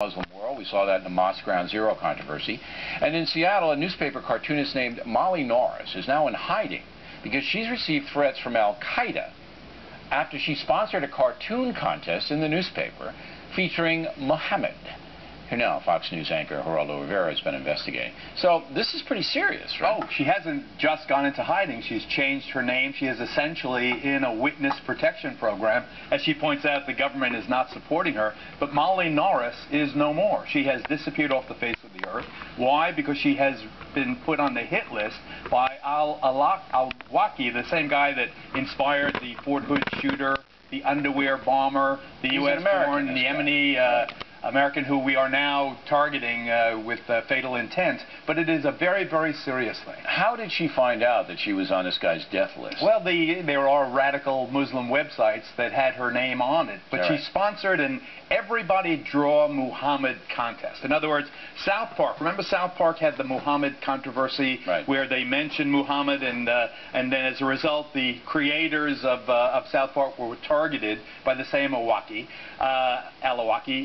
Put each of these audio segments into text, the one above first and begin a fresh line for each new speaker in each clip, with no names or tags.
Muslim world. We saw that in the Mosque Ground Zero controversy. And in Seattle, a newspaper cartoonist named Molly Norris is now in hiding because she's received threats from Al-Qaeda after she sponsored a cartoon contest in the newspaper featuring Mohamad, who now Fox News anchor Geraldo Rivera has been investigating. So this is pretty serious, right?
Oh, she hasn't just gone into hiding. She's changed her name. She is essentially in a witness protection program. As she points out, the government is not supporting her. But Molly Norris is no more. She has disappeared off the face of the earth. Why? Because she has been put on the hit list by Awlaki, the same guy that inspired the Fort Hood shooter, the underwear bomber, the U.S.-born, the Yemnei American who we are now targeting with fatal intent. But it is a very, very serious thing.
How did she find out that she was on this guy's death list?
Well, there are radical Muslim websites that had her name on it. But she sponsored an Everybody Draw Muhammad contest. In other words, South Park. Remember South Park had the Muhammad controversy, where they mentioned Muhammad, and then as a result, the creators of South Park were targeted by the same Awlaki,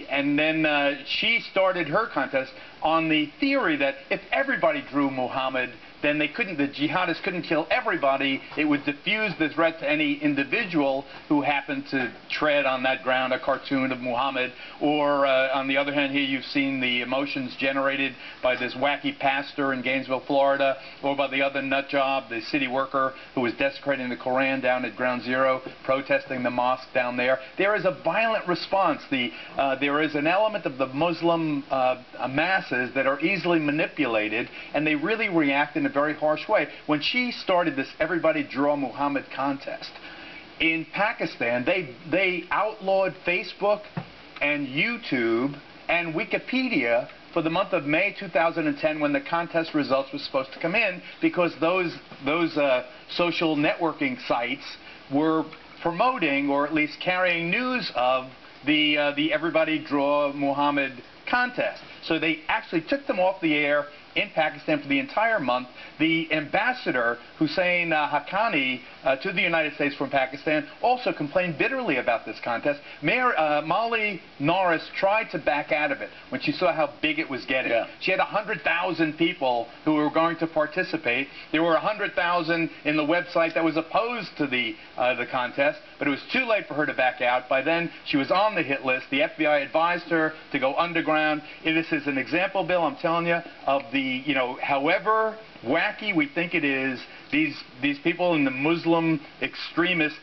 and then she started her contest on the theory that if everybody drew Muhammad, then the jihadists couldn't kill everybody. It would diffuse the threat to any individual who happened to tread on that ground a cartoon of Muhammad. Or on the other hand, here you've seen the emotions generated by this wacky pastor in Gainesville, Florida, or by the other nut job, the city worker who was desecrating the Koran down at Ground Zero, protesting the mosque down there. There is a violent response. There is an element of the Muslim masses that are easily manipulated, and they really react in a very harsh way. When she started this Everybody Draw Muhammad contest in Pakistan, they outlawed Facebook and YouTube and Wikipedia for the month of May 2010 when the contest results were supposed to come in, because those social networking sites were promoting, or at least carrying news of, the Everybody Draw Muhammad contest. So they actually took them off the air in Pakistan for the entire month. The ambassador, Hussein Haqqani, to the United States from Pakistan, also complained bitterly about this contest. Molly Norris tried to back out of it when she saw how big it was getting. She had 100,000 people who were going to participate. There were 100,000 in the website that was opposed to the contest, but it was too late for her to back out. By then, she was on the hit list. The FBI advised her to go underground. This is an example, Bill, I'm telling you, of however wacky we think it is, these people in the Muslim extremist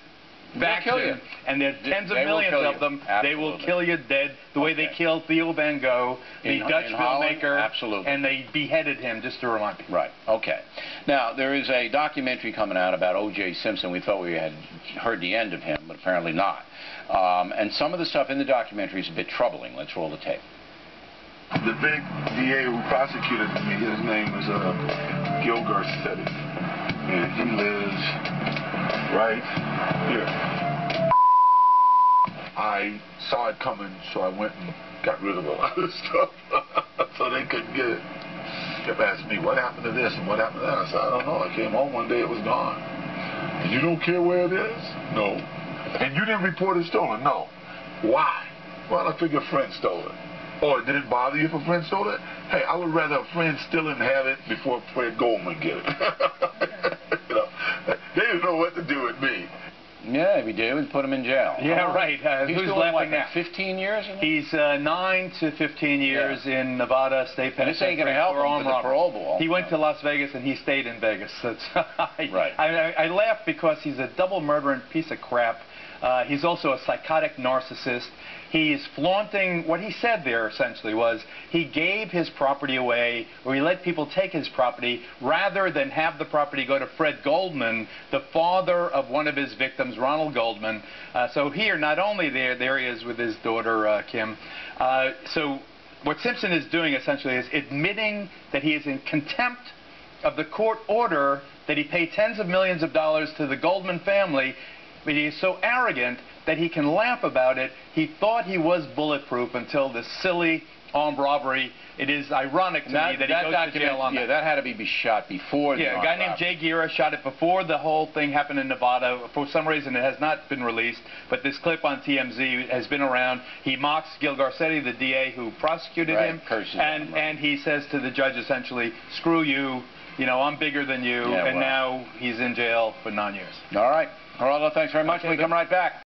faction, and there are tens of millions of them, they will kill you dead, the way they killed Theo Van Gogh, the Dutch filmmaker, and they beheaded him, just to remind you.
Right, okay. Now, there is a documentary coming out about O.J. Simpson. We thought we had heard the end of him, but apparently not. And some of the stuff in the documentary is a bit troubling. Let's roll the tape.
The big DA who prosecuted me, his name is Gil Garcetti, and he lives right here. I saw it coming, so I went and got rid of a lot of stuff so they couldn't get it. Kept asking me, what happened to this and what happened to that? I said, I don't know. I came home one day, it was gone. And you don't care where it is? No. And you didn't report it stolen? No. Why? Well, I figure a friend stole it. Oh, it didn't bother you if a friend stole it? Hey, I would rather a friend steal it and have it before Fred Goldman get it. They didn't know what to do with me.
Yeah, we do. We put him in jail.
Yeah, right. Who's laughing now?
15 years?
He's 9 to 15 years in Nevada State Penitentiary.
This ain't going to help him with the parole bowl.
He went to Las Vegas and he stayed in Vegas. That's
right.
I laugh because he's a double murdering piece of crap. He's also a psychotic narcissist. He's flaunting, what he said there essentially was, he gave his property away, or he let people take his property, rather than have the property go to Fred Goldman, the father of one of his victims, Ronald Goldman. So here, not only there he is with his daughter, Kim. So what Simpson is doing essentially is admitting that he is in contempt of the court order that he pay tens of millions of dollars to the Goldman family. But he is so arrogant that he can laugh about it. He thought he was bulletproof until this silly armed robbery. It is ironic to me that he goes to jail on that.
Yeah, that had to be shot before the
a guy named Jay Guerra shot it before the whole thing happened in Nevada. For some reason, it has not been released, but this clip on TMZ has been around. He mocks Gil Garcetti, the DA who prosecuted him, and he says to the judge essentially, screw you, you know, I'm bigger than you, and now he's in jail for 9 years.
All right. Geraldo, thanks very much. We come right back.